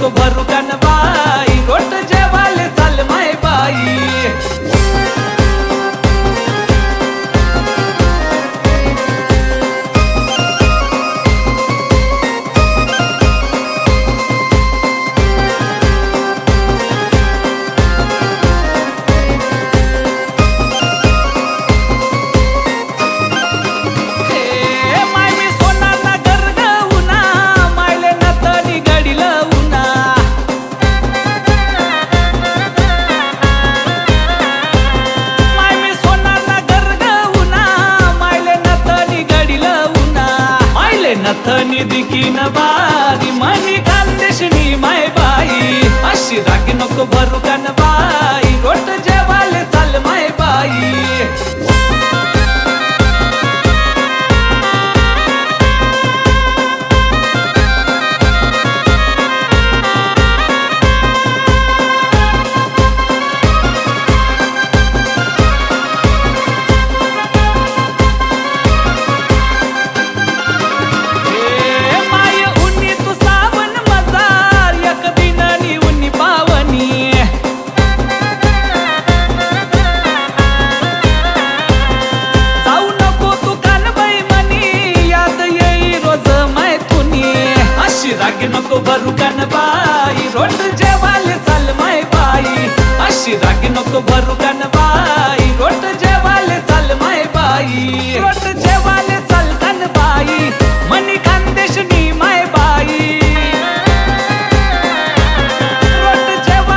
नको भरू कान बाई, रोट जेवाले चाल माय बाई। नथनी दिकीन बारी मनी खानदेशनी माय बाई, अशी रागी नको भरू कान बाई, रोट जेवाले चाल माय बाई। रागी नको भरू कान बाई, रोट जेवाले चाल माय बाई, अशी रागी नको भरू